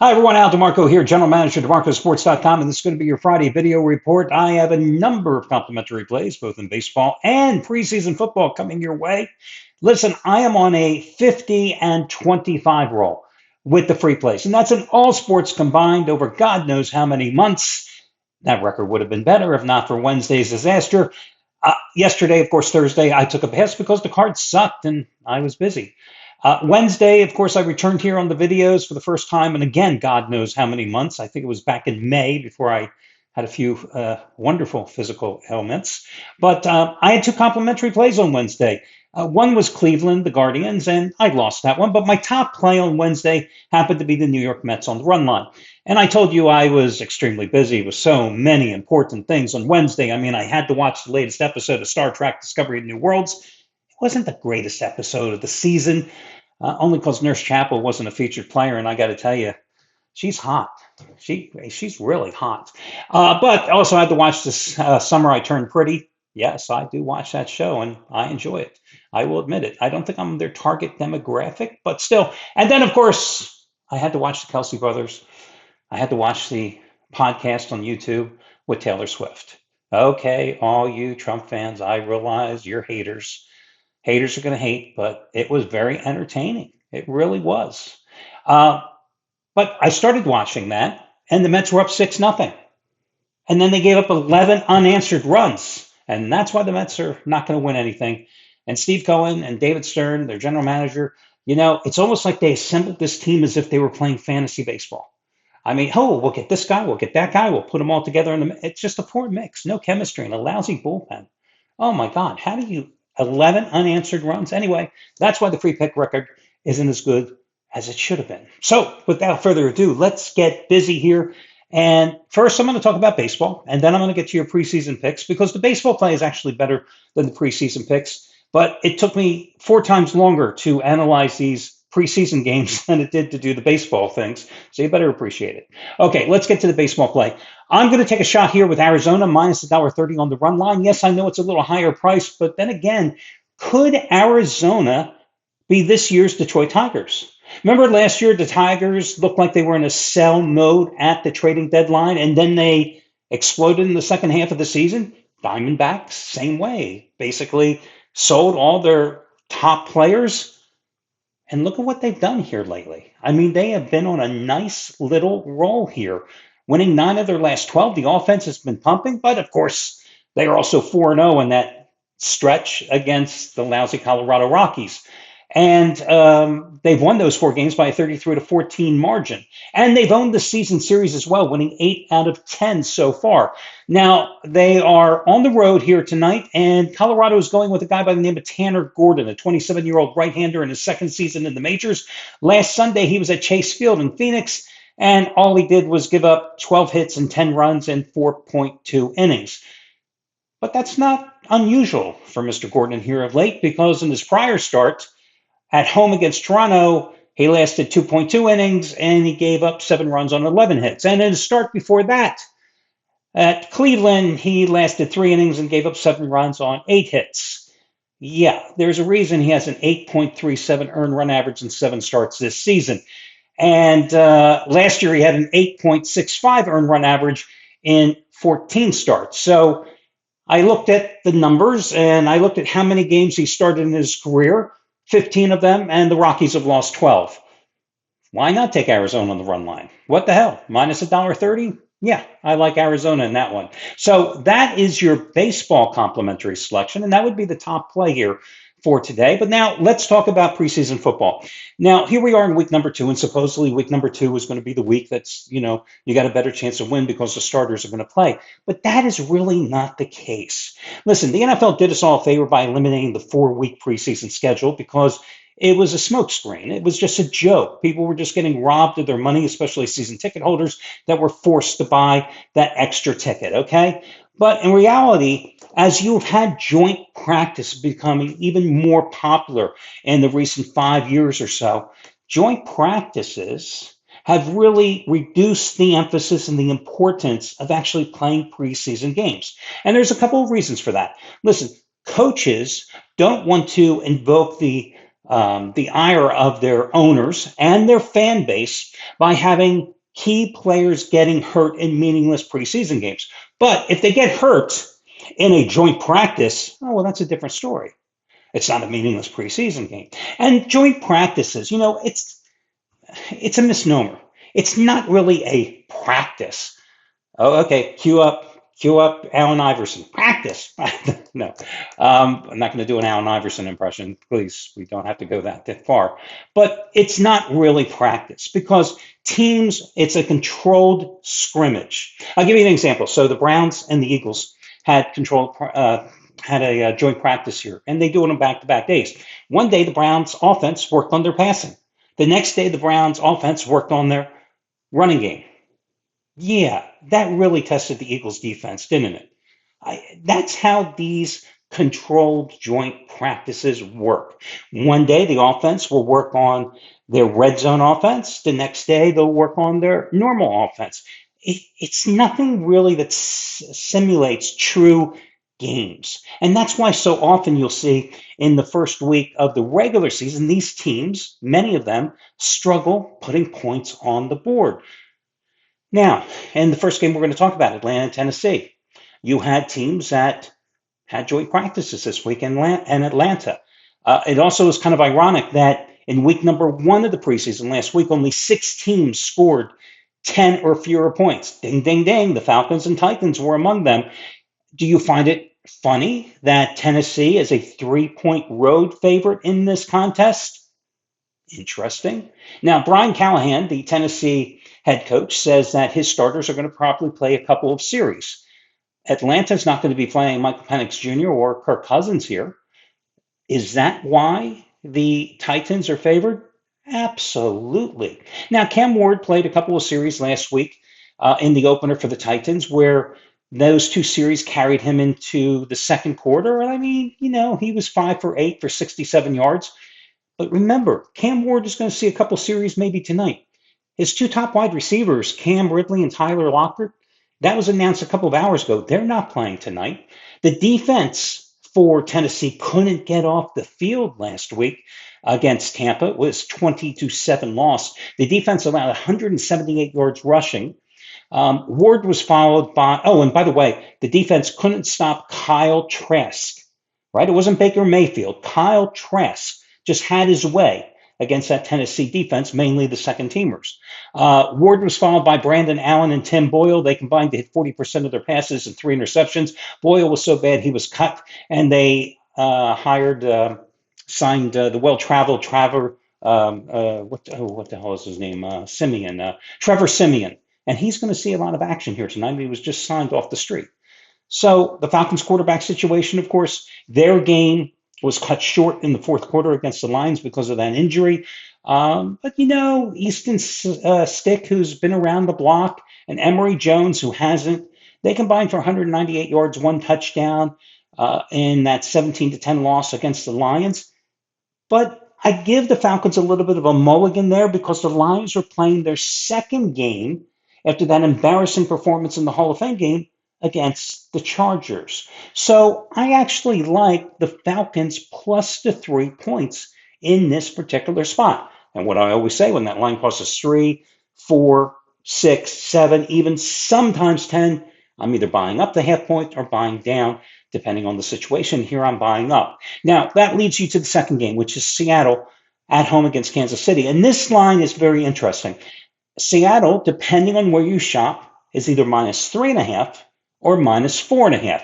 Hi, everyone. Al DeMarco here, General Manager of DeMarcoSports.com, and this is going to be your Friday video report. I have a number of complimentary plays, both in baseball and preseason football, coming your way. Listen, I am on a 50 and 25 roll with the free plays, and that's in all sports combined over God knows how many months. That record would have been better if not for Wednesday's disaster. Yesterday, of course, Thursday, I took a pass because the cards sucked and I was busy. Wednesday, of course, I returned here on the videos for the first time. And again, God knows how many months. I think it was back in May before I had a few wonderful physical ailments. But I had two complimentary plays on Wednesday. One was Cleveland, the Guardians, and I lost that one. But my top play on Wednesday happened to be the New York Mets on the run line. And I told you I was extremely busy with so many important things on Wednesday. I mean, I had to watch the latest episode of Star Trek Discovery of New Worlds. It wasn't the greatest episode of the season, only because Nurse Chapel wasn't a featured player. And I got to tell you, she's hot. She's really hot. But also I had to watch this Summer I Turned Pretty. Yes, I do watch that show, and I enjoy it. I will admit it. I don't think I'm their target demographic, but still. And then, of course, I had to watch the Kelsey brothers. I had to watch the podcast on YouTube with Taylor Swift. Okay, all you Trump fans, I realize you're haters. Haters are going to hate, but it was very entertaining. It really was. But I started watching that, and the Mets were up 6-0. And then they gave up 11 unanswered runs. And that's why the Mets are not going to win anything. And Steve Cohen and David Stern, their general manager, it's almost like they assembled this team as if they were playing fantasy baseball. I mean, we'll get this guy, we'll get that guy, we'll put them all together. It's just a poor mix, no chemistry, and a lousy bullpen. Oh, my God, how do you 11 unanswered runs? Anyway, that's why the free pick record isn't as good as it should have been. So without further ado, let's get busy here. And first, I'm going to talk about baseball, and then I'm going to get to your preseason picks, because the baseball play is actually better than the preseason picks. But it took me 4 times longer to analyze these preseason games than it did to do the baseball things. So you better appreciate it. Okay, let's get to the baseball play. I'm going to take a shot here with Arizona minus $1.30 on the run line. Yes, I know it's a little higher price, but then again, could Arizona be this year's Detroit Tigers? Remember last year, the Tigers looked like they were in a sell mode at the trading deadline, and then they exploded in the second half of the season? Diamondbacks, same way. Basically sold all their top players. And look at what they've done here lately. I mean, they have been on a nice little roll here, winning 9 of their last 12. The offense has been pumping, but of course, they are also 4-0 in that stretch against the lousy Colorado Rockies. And they've won those 4 games by a 33-14 margin. And they've owned the season series as well, winning 8 out of 10 so far. Now, they are on the road here tonight, and Colorado is going with a guy by the name of Tanner Gordon, a 27-year-old right-hander in his second season in the majors. Last Sunday, he was at Chase Field in Phoenix, and all he did was give up 12 hits and 10 runs in 4.2 innings. But that's not unusual for Mr. Gordon here of late, because in his prior start, at home against Toronto, he lasted 2.2 innings, and he gave up 7 runs on 11 hits. And in his start before that, at Cleveland, he lasted 3 innings and gave up 7 runs on 8 hits. Yeah, there's a reason he has an 8.37 earned run average in 7 starts this season. And last year, he had an 8.65 earned run average in 14 starts. So I looked at the numbers, and I looked at how many games he started in his career. 15 of them, and the Rockies have lost 12. Why not take Arizona on the run line? What the hell? Minus $1.30? Yeah, I like Arizona in that one. So that is your baseball complimentary selection, and that would be the top play here for today. But now let's talk about preseason football. Now, here we are in week number 2, and supposedly week number 2 is going to be the week that's, you got a better chance to win because the starters are going to play. But that is really not the case. Listen, the NFL did us all a favor by eliminating the 4-week preseason schedule because it was a smokescreen. It was just a joke. People were just getting robbed of their money, especially season ticket holders that were forced to buy that extra ticket, okay? But in reality, as you've had joint practice becoming even more popular in the recent 5 years or so, joint practices have really reduced the emphasis and the importance of actually playing preseason games. And there's a couple of reasons for that. Listen, coaches don't want to invoke the the ire of their owners and their fan base by having key players getting hurt in meaningless preseason games. But if they get hurt in a joint practice, oh, well, that's a different story. It's not a meaningless preseason game. And joint practices, it's a misnomer. It's not really a practice. Oh, okay. Cue up Allen Iverson. Practice. No, I'm not going to do an Allen Iverson impression. Please, we don't have to go that far. But it's not really practice because teams, it's a controlled scrimmage. I'll give you an example. So the Browns and the Eagles had a joint practice here, and they do it on back-to-back days. One day, the Browns offense worked on their passing. The next day, the Browns offense worked on their running game. Yeah, that really tested the Eagles' defense, didn't it? That's how these controlled joint practices work. One day, the offense will work on their red zone offense. The next day, they'll work on their normal offense. It's nothing really that simulates true games. And that's why so often you'll see in the first week of the regular season, these teams, many of them, struggle putting points on the board. Now, in the first game we're going to talk about, Atlanta and Tennessee, you had teams that had joint practices this week in Atlanta. It also is kind of ironic that in week number 1 of the preseason last week, only 6 teams scored 10 or fewer points. Ding, ding, ding. The Falcons and Titans were among them. Do you find it funny that Tennessee is a 3-point road favorite in this contest? Interesting. Now, Brian Callahan, the Tennessee head coach, says that his starters are going to probably play a couple of series. Atlanta's not going to be playing Michael Penix Jr. or Kirk Cousins here. Is that why the Titans are favored? Absolutely. Now, Cam Ward played a couple of series last week in the opener for the Titans where those 2 series carried him into the second quarter. And I mean, he was 5 for 8 for 67 yards. But remember, Cam Ward is going to see a couple series maybe tonight. His 2 top wide receivers, Cam Ridley and Tyler Lockett, that was announced a couple of hours ago. They're not playing tonight. The defense for Tennessee couldn't get off the field last week against Tampa. It was 20-7 loss. The defense allowed 178 yards rushing. Ward was followed by, and by the way, the defense couldn't stop Kyle Trask, right? It wasn't Baker Mayfield. Kyle Trask just had his way against that Tennessee defense, mainly the second teamers. Ward was followed by Brandon Allen and Tim Boyle. They combined to hit 40% of their passes and 3 interceptions. Boyle was so bad he was cut, and they signed the well-traveled Trevor, what the hell is his name? Trevor Siemian. And he's going to see a lot of action here tonight. He was just signed off the street. So the Falcons quarterback situation, of course, their game was cut short in the fourth quarter against the Lions because of that injury. But, Easton Stick, who's been around the block, and Emory Jones, who hasn't, they combined for 198 yards, 1 touchdown in that 17-10 loss against the Lions. But I give the Falcons a little bit of a mulligan there because the Lions are playing their second game after that embarrassing performance in the Hall of Fame game against the Chargers. So I actually like the Falcons plus the 3 points in this particular spot. And what I always say when that line crosses 3, 4, 6, 7, even sometimes 10, I'm either buying up the half point or buying down, depending on the situation. Here I'm buying up. Now, that leads you to the second game, which is Seattle at home against Kansas City. And this line is very interesting. Seattle, depending on where you shop, is either minus 3.5 or minus 4.5.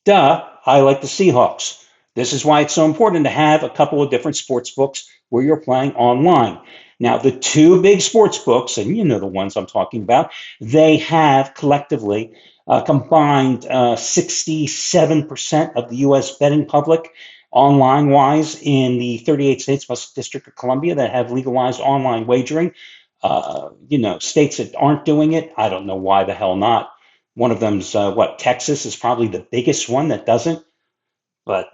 Duh, I like the Seahawks. This is why it's so important to have a couple of different sports books where you're playing online. Now, the 2 big sports books, and you know the ones I'm talking about, they have collectively combined 67% of the U.S. betting public online-wise in the 38 states plus the District of Columbia that have legalized online wagering. States that aren't doing it, I don't know why the hell not. One of them's, Texas is probably the biggest one that doesn't. But,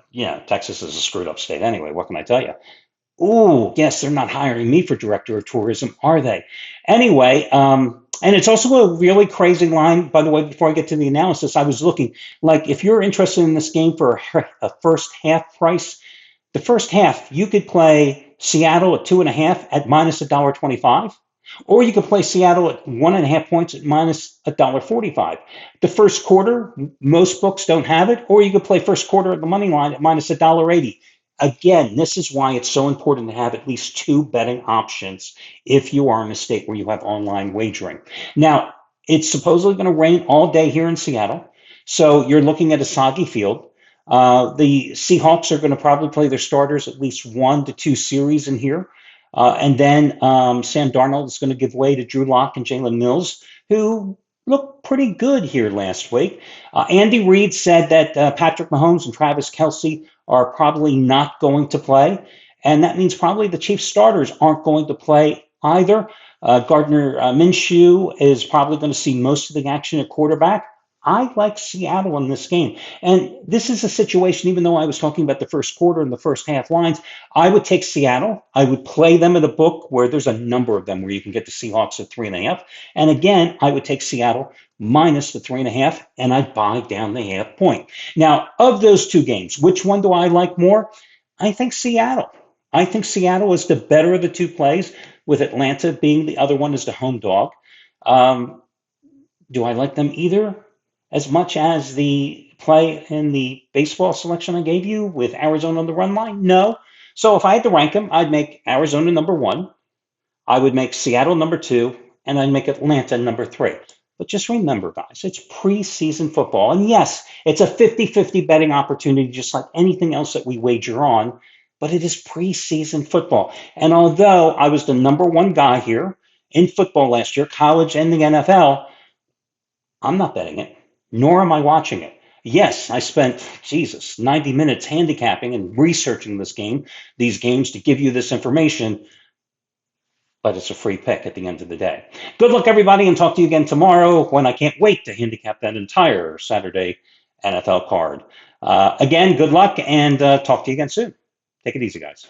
Texas is a screwed up state anyway. What can I tell you? Ooh, yes, they're not hiring me for director of tourism, are they? Anyway, and it's also a really crazy line. By the way, before I get to the analysis, I was looking, if you're interested in this game for a first half price, the first half, you could play Seattle at 2.5 at minus $1.25. Or you could play Seattle at 1.5 points at minus $1.45. The first quarter, most books don't have it, or you could play first quarter at the money line at minus $1.80. Again, this is why it's so important to have at least two betting options if you are in a state where you have online wagering. Now, it's supposedly going to rain all day here in Seattle, so you're looking at a soggy field. The Seahawks are going to probably play their starters at least 1 to 2 series in here. And then Sam Darnold is going to give way to Drew Lock and Jalen Mills, who looked pretty good here last week. Andy Reid said that Patrick Mahomes and Travis Kelce are probably not going to play. And that means probably the Chiefs starters aren't going to play either. Gardner Minshew is probably going to see most of the action at quarterback. I like Seattle in this game. And this is a situation, even though I was talking about the first quarter and the first half lines, I would take Seattle. I would play them in a book where there's a number of them where you can get the Seahawks at 3.5. And again, I would take Seattle minus the 3.5, and I'd buy down the 0.5 point. Now, of those two games, which one do I like more? I think Seattle. I think Seattle is the better of the two plays, with Atlanta being the other one as the home dog. Do I like them either as much as the play in the baseball selection I gave you with Arizona on the run line? No. So if I had to rank them, I'd make Arizona number 1, I would make Seattle number 2, and I'd make Atlanta number 3. But just remember, guys, it's preseason football. And yes, it's a 50-50 betting opportunity, just like anything else that we wager on, but it is preseason football. And although I was the number 1 guy here in football last year, college and the NFL, I'm not betting it, nor am I watching it. Yes, I spent, 90 minutes handicapping and researching these games to give you this information, but it's a free pick at the end of the day. Good luck, everybody, and talk to you again tomorrow when I can't wait to handicap that entire Saturday NFL card. Again, good luck, and talk to you again soon. Take it easy, guys.